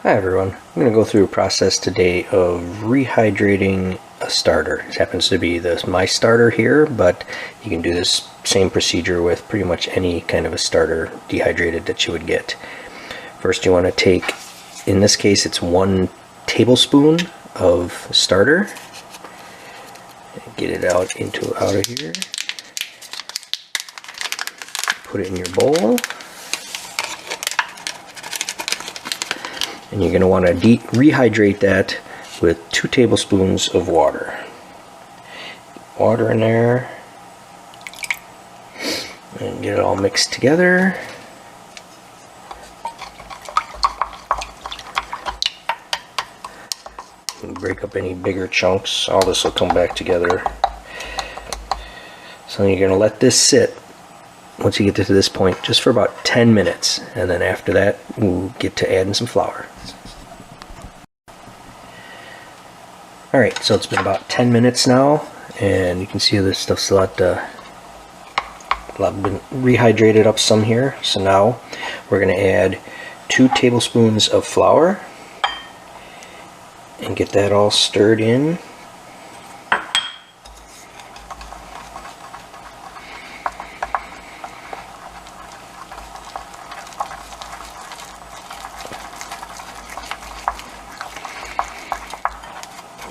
Hi everyone, I'm going to go through a process today of rehydrating a starter. This happens to be my starter here, but you can do this same procedure with pretty much any kind of a starter dehydrated that you would get. First you want to take, in this case it's 1 tablespoon of starter. Get it out of here. Put it in your bowl. And you're going to want to rehydrate that with 2 tablespoons of water. Water in there. And get it all mixed together. And break up any bigger chunks. All this will come back together. So you're going to let this sit, once you get to this point, just for about 10 minutes. And then after that, we'll get to adding some flour. Alright, so it's been about 10 minutes now, and you can see this stuff's a lot been rehydrated up some here. So now we're going to add 2 tablespoons of flour and get that all stirred in.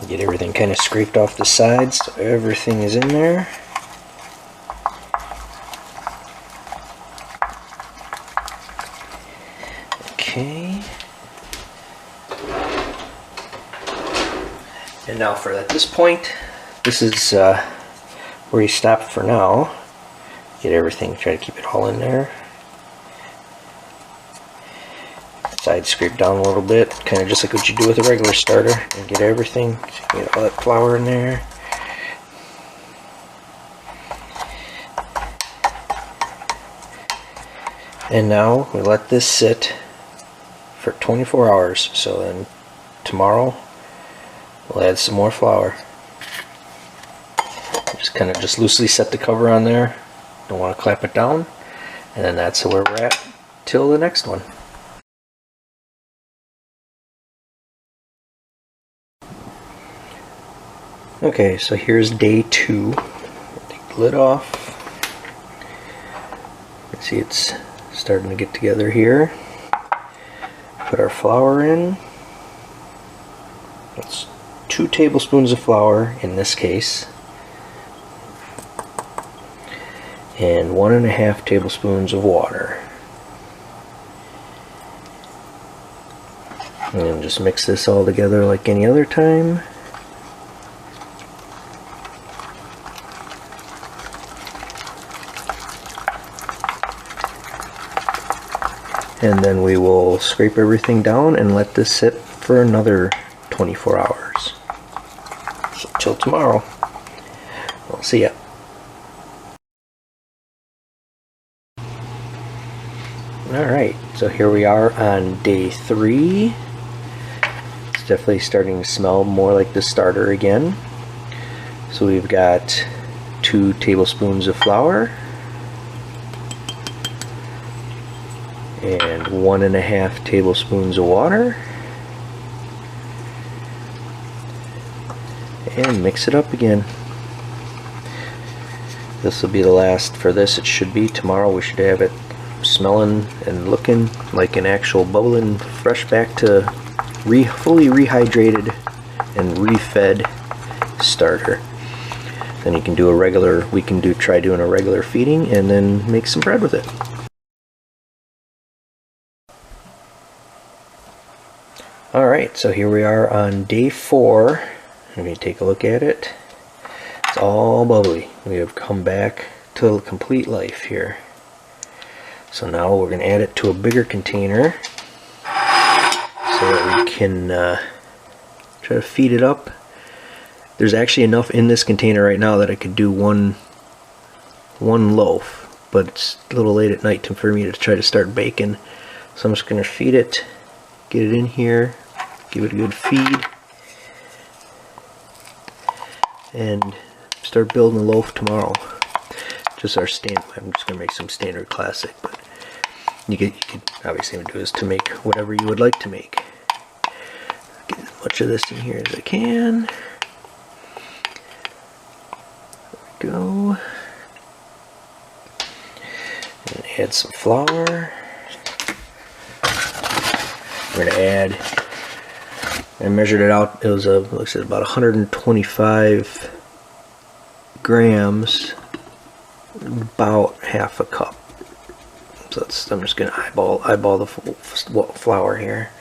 Get everything kind of scraped off the sides so everything is in there. Okay. And now at this point, this is where you stop for now. Get everything, try to keep it all in there. Side scrape down a little bit, kind of just like what you do with a regular starter, and get everything, get all that flour in there. And now we let this sit for 24 hours. So then tomorrow we'll add some more flour. Just kind of loosely set the cover on there. Don't want to clamp it down. And then that's where we're at till the next one. Okay, so here's day 2. Take the lid off. You can see it's starting to get together here. Put our flour in. That's 2 tablespoons of flour in this case. And 1.5 tablespoons of water. And just mix this all together like any other time. And then we will scrape everything down and let this sit for another 24 hours. So till tomorrow. We'll see ya. Alright, so here we are on day 3. It's definitely starting to smell more like the starter again. So we've got 2 tablespoons of flour. And 1.5 tablespoons of water, and mix it up again. This will be the last for this. It should be tomorrow. We should have it smelling and looking like an actual bubbling, fresh back to fully rehydrated and refed starter. Then you can do a regular. We can try doing a regular feeding and then make some bread with it. Alright, so here we are on day 4. Let me take a look at it. It's all bubbly. We have come back to complete life here. So now we're going to add it to a bigger container so that we can try to feed it up. There's actually enough in this container right now that I could do one loaf, but it's a little late at night for me to try to start baking. So I'm just going to feed it, get it in here. Give it a good feed and start building a loaf tomorrow. Just our standard. I'm just gonna make some standard classic, but you could obviously do this to make whatever you would like to make. much of this in here as I can. There we go. And add some flour. We're gonna add, I measured it out, it was like I said, about 125 grams, about half a cup. So that's, I'm just gonna eyeball the flour here,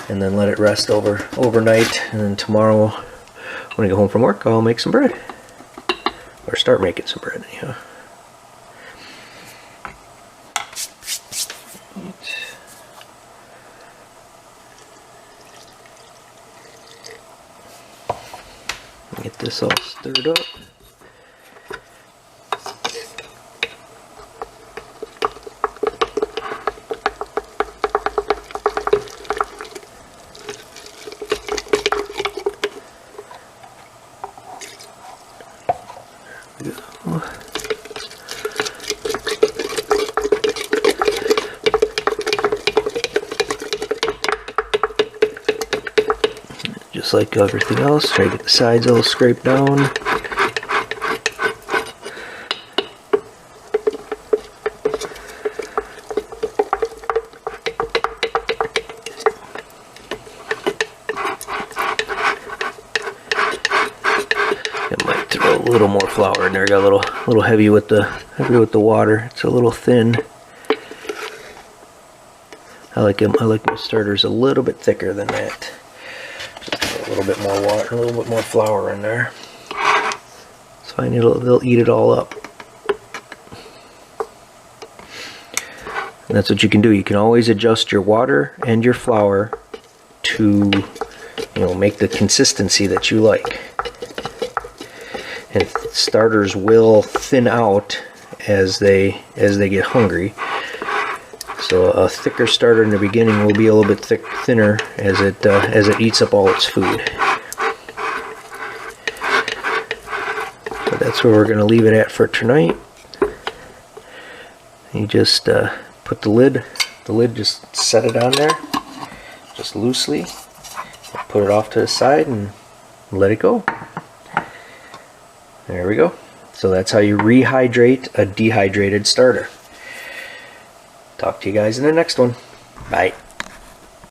and then let it rest overnight. And then tomorrow, when I go home from work, I'll make some bread, or start making some bread. Yeah. Get this all stirred up. Just like everything else, try to get the sides a little scraped down. I might throw a little more flour in there. Got a little heavy with the water. It's a little thin. I like my starters a little bit thicker than that. Just a little bit more water, a little bit more flour in there. It's fine. They'll eat it all up. And that's what you can do. You can always adjust your water and your flour to, make the consistency that you like. And starters will thin out as they get hungry. So a thicker starter in the beginning will be a little bit thinner as it eats up all its food. So that's where we're going to leave it at for tonight. You just put the lid just set it on there, just loosely. Put it off to the side and let it go. There we go. So that's how you rehydrate a dehydrated starter. Talk to you guys in the next one. Bye.